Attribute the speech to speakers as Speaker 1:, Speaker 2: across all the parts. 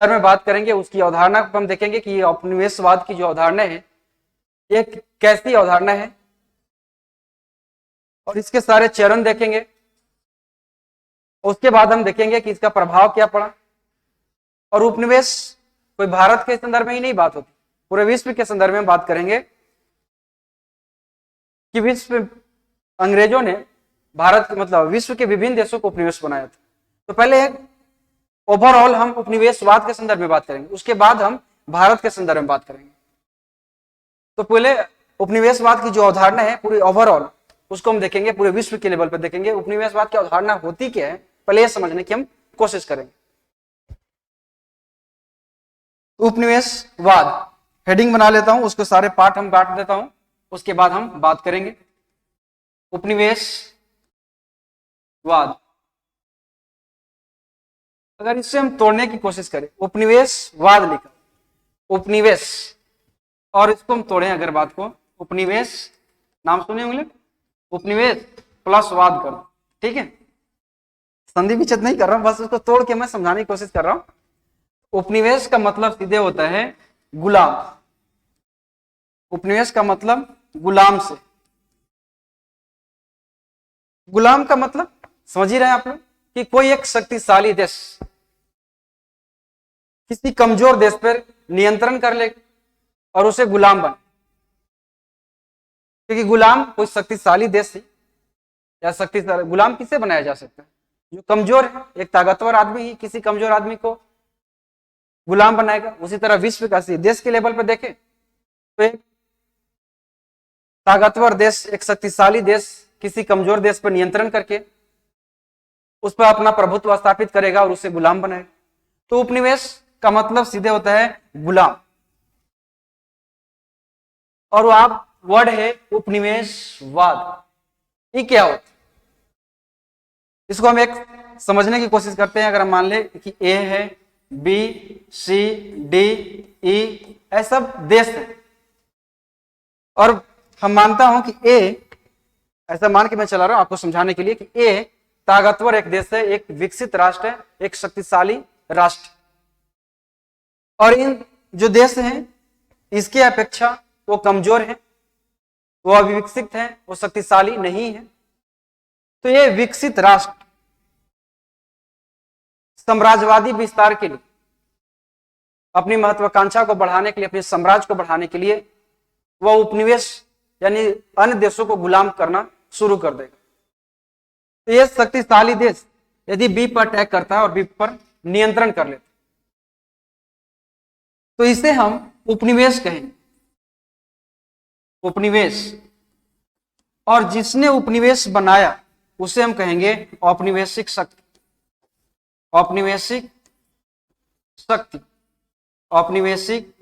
Speaker 1: में बात करेंगे, उसकी अवधारणा को हम देखेंगे कि औपनिवेशवाद की जो अवधारणा है ये कैसी अवधारणा है, और इसके सारे चरण देखेंगे। उसके बाद हम देखेंगे कि इसका प्रभाव क्या पड़ा। और उपनिवेश कोई भारत के संदर्भ में ही नहीं बात होती, पूरे विश्व के संदर्भ में बात करेंगे कि विश्व अंग्रेजों ने भारत मतलब विश्व के विभिन्न देशों को उपनिवेश बनाया था। तो पहले एक ओवरऑल हम उपनिवेशवाद के संदर्भ में बात करेंगे, उसके बाद हम भारत के संदर्भ में बात करेंगे। तो पहले उपनिवेशवाद की जो अवधारणा है पूरी ओवरऑल उसको हम देखेंगे, पूरे विश्व के लेवल पर देखेंगे उपनिवेशवाद की अवधारणा होती क्या है, पहले यह समझने की हम कोशिश करेंगे। उपनिवेशवाद हेडिंग बना लेता हूं, उसके सारे पार्ट हम बांट देता हूं, उसके बाद हम बात करेंगे। उपनिवेशवाद अगर इससे हम तोड़ने की कोशिश करें, उपनिवेशवाद लिखा, उपनिवेश, और इसको हम तोड़ें अगर बात को, उपनिवेश नाम सुने होंगे, उपनिवेश प्लस वाद कर, ठीक है, संधि विच्छेद नहीं कर रहा हूं, बस उसको तोड़ के मैं समझाने की कोशिश कर रहा हूं। उपनिवेश का मतलब सीधे होता है गुलाम। उपनिवेश का मतलब गुलाम से, गुलाम का मतलब समझ ही रहे हैं आप लोग कि कोई एक शक्तिशाली देश किसी कमजोर देश पर नियंत्रण कर ले और उसे गुलाम बने, क्योंकि गुलाम कोई शक्तिशाली देश है या शक्तिशाली गुलाम किसे बनाया जा सकता है, जो कमजोर है। एक ताकतवर आदमी ही किसी कमजोर आदमी को गुलाम बनाएगा। उसी तरह विश्व का देश के लेवल पर देखें तो एक ताकतवर देश, एक शक्तिशाली देश किसी कमजोर देश पर नियंत्रण करके उस पर अपना प्रभुत्व स्थापित करेगा और उसे गुलाम बनाएगा। तो उपनिवेश का मतलब सीधे होता है गुलाम, और वो आप वर्ड है उपनिवेशवाद। ये क्या होता है, इसको हम एक समझने की कोशिश करते हैं। अगर हम मान ले कि ए है, बी, सी, डी, ई, ऐसा सब देश है, और हम मानता हूं कि ए, ऐसा मान के मैं चला रहा हूं आपको समझाने के लिए कि ए ताकतवर एक देश है, एक विकसित राष्ट्र है, एक शक्तिशाली राष्ट्र, और इन जो देश हैं इसके अपेक्षा वो कमजोर है, वो अविकसित है, वो शक्तिशाली नहीं है। तो ये विकसित राष्ट्र साम्राज्यवादी विस्तार के लिए, अपनी महत्वाकांक्षा को बढ़ाने के लिए, अपने साम्राज्य को बढ़ाने के लिए वह उपनिवेश यानी अन्य देशों को गुलाम करना शुरू कर देगा। तो यह शक्तिशाली देश यदि बी पर अटैक करता है और बी पर नियंत्रण कर लेता तो इसे हम उपनिवेश कहेंगे, उपनिवेश। और जिसने उपनिवेश बनाया उसे हम कहेंगे औपनिवेशिक शक्ति, औपनिवेशिक शक्ति, औपनिवेशिक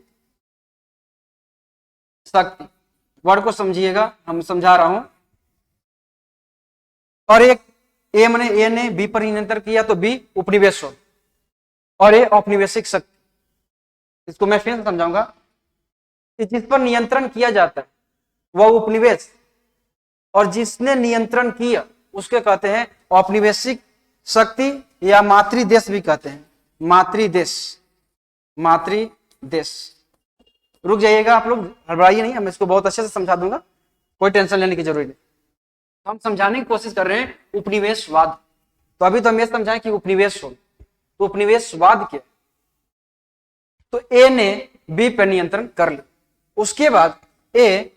Speaker 1: शक्ति। वर्ड को समझिएगा, हम समझा रहा हूं। और एक ए मैंने ए ने बी पर नियंत्रण किया तो बी उपनिवेश हो, और ए औपनिवेशिक शक्ति। इसको मैं फिर समझाऊंगा कि जिस पर नियंत्रण किया जाता है वह उपनिवेश, और जिसने नियंत्रण किया उसके कहते हैं औपनिवेशिक शक्ति, या मातृदेश भी कहते हैं, मातृदेश, मातृदेश। रुक जाइएगा आप लोग, हड़बड़ाइए नहीं, हम इसको बहुत अच्छे से समझा दूंगा, कोई टेंशन लेने की जरूरत नहीं। हम समझाने की कोशिश कर रहे हैं उपनिवेशवाद। तो अभी तो हम ये समझाएं कि उपनिवेश हो, तो उपनिवेशवाद क्या है। तो ए ने बी पर नियंत्रण कर लिया, उसके बाद ए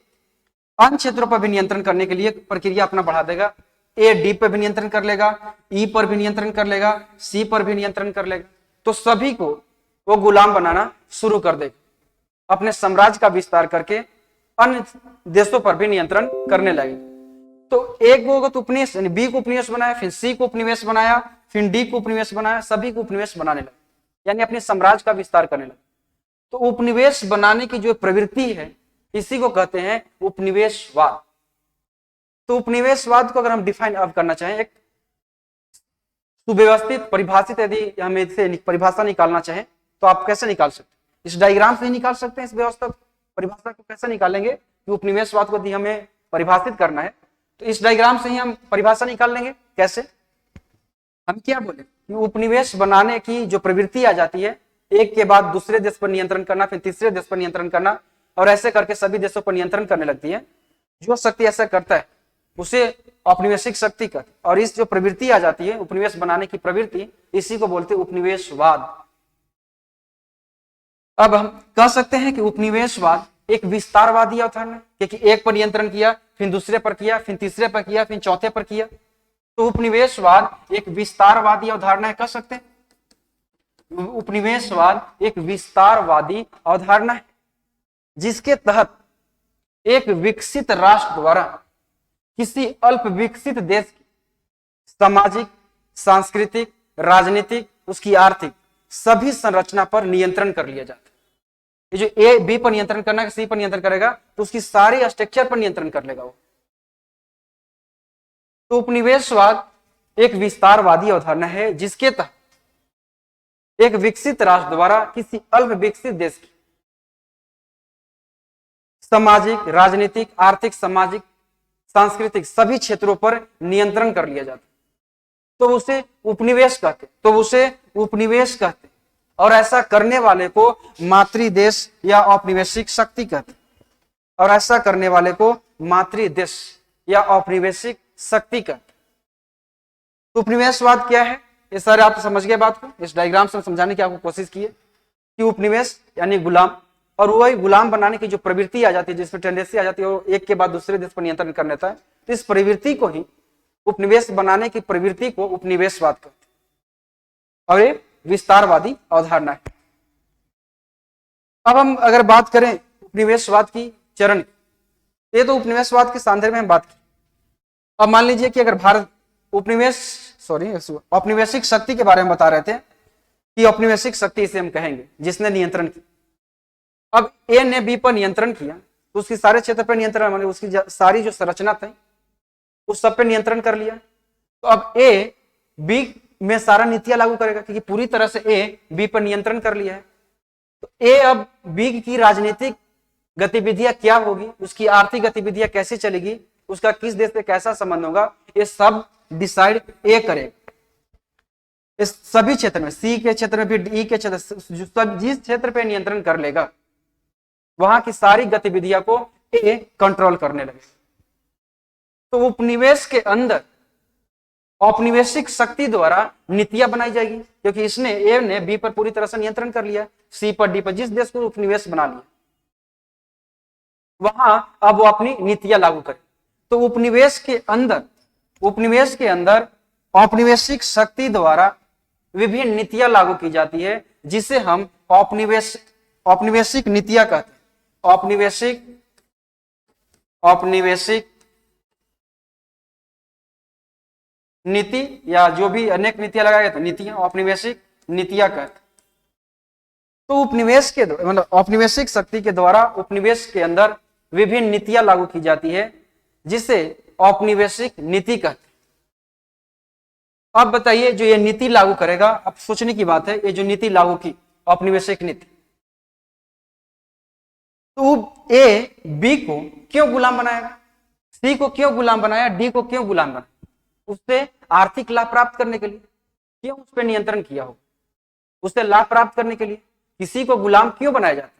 Speaker 1: अन्य क्षेत्रों पर भी नियंत्रण करने के लिए प्रक्रिया अपना बढ़ा देगा। ए डी पर भी नियंत्रण कर लेगा, ई पर भी नियंत्रण कर लेगा, सी पर भी नियंत्रण कर लेगा। तो सभी को वो गुलाम बनाना शुरू कर देगा, अपने साम्राज्य का विस्तार करके अन्य देशों पर भी नियंत्रण करने लगेगा। तो एक को तो उपनिवेश यानी बी को उपनिवेश बनाया, फिर सी को उपनिवेश बनाया, फिर डी को उपनिवेश बनाया, सभी को उपनिवेश बनाने लगे, यानी अपने साम्राज्य का विस्तार करने लगे। तो उपनिवेश बनाने की जो प्रवृत्ति है इसी को कहते हैं उपनिवेशवाद। तो उपनिवेशवाद को अगर हम डिफाइन अब करना चाहें, एक सुव्यवस्थित परिभाषित यदि हम इसे परिभाषा निकालना चाहें तो आप कैसे निकाल सकते हैं, इस डायग्राम से ही निकाल सकते हैं। इस व्यवस्था परिभाषा को कैसे निकालेंगे कि उपनिवेशवाद को यदि हमें परिभाषित करना है तो इस डायग्राम से ही हम परिभाषा निकाल लेंगे। कैसे, हम क्या बोले कि उपनिवेश बनाने की जो प्रवृत्ति आ जाती है एक के बाद दूसरे देश पर नियंत्रण करना, फिर तीसरे देश पर नियंत्रण करना, और ऐसे करके सभी देशों पर नियंत्रण करने लगती है। जो शक्ति ऐसा करता है उसे औपनिवेशिक शक्ति कहते हैं। और इस जो प्रवृत्ति आ जाती है उपनिवेश बनाने की प्रवृत्ति, इसी को बोलते हैं उपनिवेशवाद। अब हम कह सकते हैं कि उपनिवेशवाद एक विस्तारवादी अवधारणा है, क्योंकि एक पर नियंत्रण किया, फिर दूसरे पर किया, फिर तीसरे पर किया, फिर चौथे पर किया। तो उपनिवेशवाद एक विस्तारवादी अवधारणा है, कह सकते हैं। उपनिवेशवाद एक विस्तारवादी अवधारणा है जिसके तहत एक विकसित राष्ट्र द्वारा किसी अल्प विकसित देश की सामाजिक, सांस्कृतिक, राजनीतिक, उसकी आर्थिक सभी संरचना पर नियंत्रण कर लिया जाता है। ये जो ए बी पर नियंत्रण करना है, सी पर नियंत्रण करेगा, तो उसकी सारी स्ट्रक्चर पर नियंत्रण कर लेगा वो। तो उपनिवेशवाद एक विस्तारवादी अवधारणा है जिसके तहत एक विकसित राष्ट्र द्वारा किसी अल्प विकसित देश की सामाजिक, राजनीतिक, आर्थिक, सामाजिक, सांस्कृतिक सभी क्षेत्रों पर नियंत्रण कर लिया जाता है, तो उसे उपनिवेश कहते। और ऐसा करने वाले को मातृदेश या औपनिवेशिक शक्ति कहते। और ऐसा करने वाले को मातृदेश या औपनिवेशिक शक्ति कहते। तो उपनिवेशवाद क्या है, ये सारे आप समझ गए बात को। इस डायग्राम से समझाने की आपको कोशिश की है कि उपनिवेश यानी गुलाम, और वही गुलाम बनाने की जो प्रवृत्ति आ जाती है, जिसमें टेंडेंसी आ जाती है वो एक के बाद दूसरे देश पर नियंत्रण कर लेता है, तो इस प्रवृत्ति को ही, उपनिवेश बनाने की प्रवृत्ति को उपनिवेशवाद कहते हैं। और ये विस्तारवादी अवधारणा है। अब हम अगर बात करें उपनिवेशवाद की चरण, ये तो उपनिवेशवाद के संदर्भ में हम बात की। अब मान लीजिए कि अगर भारत औपनिवेशिक शक्ति के बारे में बता रहे थे कि औपनिवेशिक शक्ति इसे हम कहेंगे जिसने नियंत्रण किया। अब ए ने बी पर नियंत्रण किया तो उसकी सारे क्षेत्र पर नियंत्रण, माने उसकी सारी जो संरचना थी उस सब पे नियंत्रण कर लिया। तो अब ए बी में सारा नीतियां लागू करेगा क्योंकि पूरी तरह से ए बी पर नियंत्रण कर लिया है। तो ए अब बी की राजनीतिक गतिविधियां क्या होगी, उसकी आर्थिक गतिविधियां कैसे चलेगी, उसका किस देश से कैसा संबंध होगा, ये सब डिसाइड ए करेगा। इस सभी क्षेत्र में, सी के क्षेत्र में भी, डी के क्षेत्र, जिस क्षेत्र पे नियंत्रण कर लेगा वहां की सारी गतिविधियां को ए कंट्रोल करने लगे। तो उपनिवेश के अंदर औपनिवेशिक शक्ति द्वारा नीतियां बनाई जाएगी क्योंकि इसने ए ने बी पर पूरी तरह से नियंत्रण कर लिया, सी पर, डी पर, जिस देश को उपनिवेश बना लिया वहां अब वो अपनी नीतियां लागू करे। तो उपनिवेश के अंदर औपनिवेशिक शक्ति द्वारा विभिन्न नीतियां लागू की जाती है जिसे हम औपनिवेशिक नीतियां कहते हैं। औपनिवेशिक नीति या जो भी अनेक नीतियां लगाएगा तो नीतियां, औपनिवेशिक नीतियां कहते। तो उपनिवेश के मतलब औपनिवेशिक शक्ति के द्वारा उपनिवेश के अंदर विभिन्न नीतियां लागू की जाती है जिसे औपनिवेशिक नीति कहते। अब बताइए जो ये नीति लागू करेगा, अब सोचने की बात है, ये जो नीति लागू की औपनिवेशिक नीति, तो ए बी को क्यों गुलाम बनाएगा, सी को क्यों गुलाम बनाया, डी को क्यों गुलाम बनाया, उससे आर्थिक लाभ प्राप्त करने के लिए क्यों उस पर नियंत्रण किया हो, उससे लाभ प्राप्त करने के लिए किसी को गुलाम क्यों बनाया जाता है,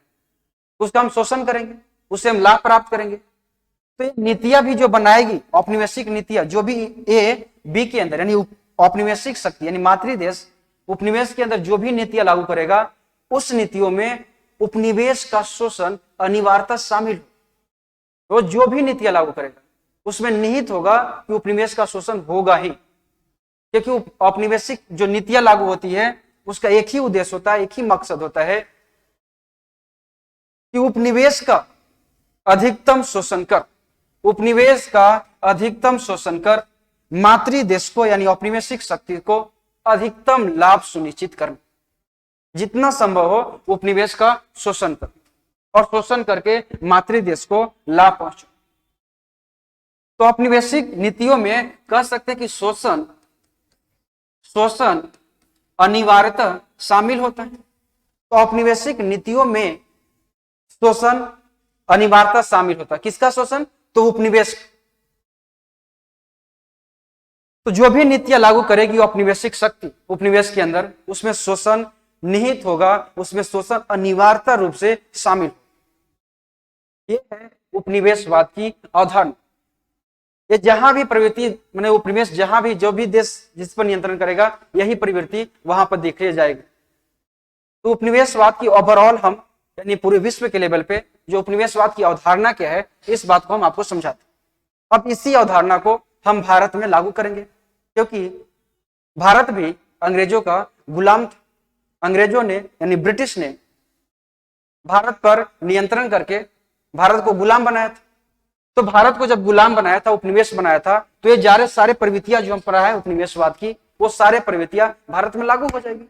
Speaker 1: उसका हम शोषण करेंगे, उससे हम लाभ प्राप्त करेंगे। तो नीतियां भी जो बनाएगी औपनिवेशिक नीतियां, जो भी ए बी के अंदर यानी औपनिवेशिक शक्ति यानी मातृदेश उपनिवेश के अंदर जो भी नीतियां लागू करेगा उस नीतियों में उपनिवेश का शोषण अनिवार्यता शामिल हो। वो जो भी नीतियां लागू करेगा उसमें निहित होगा कि उपनिवेश का शोषण होगा ही, क्योंकि औपनिवेशिक जो नीतियां लागू होती है उसका एक ही उद्देश्य होता है, एक ही मकसद होता है कि उपनिवेश का अधिकतम शोषण कर मातृदेश को यानी औपनिवेशिक शक्ति को अधिकतम लाभ सुनिश्चित करना, जितना संभव हो उपनिवेश का शोषण कर और शोषण करके मातृदेश को लाभ पहुंचे। तो औपनिवेशिक नीतियों में कह सकते हैं कि शोषण अनिवार्यतः शामिल होता है। तो औपनिवेशिक नीतियों में शोषण अनिवार्यता शामिल होता है। किसका शोषण? तो उपनिवेश। तो जो भी नीतियां लागू करेगी औपनिवेशिक शक्ति उपनिवेश के अंदर, उसमें शोषण निहित होगा उसमें शोषण अनिवार्यता रूप से शामिल। ये है उपनिवेशवाद की अवधारणा। ये जहां भी प्रवृत्ति मैंने उपनिवेश, जहां भी जो भी देश जिस पर नियंत्रण करेगा यही प्रवृत्ति वहां पर देखी जाएगी। तो उपनिवेशवाद की ओवरऑल हम यानी पूरे विश्व के लेवल पे जो उपनिवेशवाद की अवधारणा क्या है इस बात को हम आपको समझाते हैं। अब इसी अवधारणा को हम भारत में लागू करेंगे, क्योंकि भारत भी अंग्रेजों का गुलाम था। अंग्रेजों ने यानी ब्रिटिश ने भारत पर नियंत्रण करके भारत को गुलाम बनाया था। तो भारत को जब गुलाम बनाया था, उपनिवेश बनाया था, तो ये सारे प्रवृत्तियां जो हम पढ़ा है उपनिवेशवाद की, वो सारे प्रवृत्तियां भारत में लागू हो जाएगी।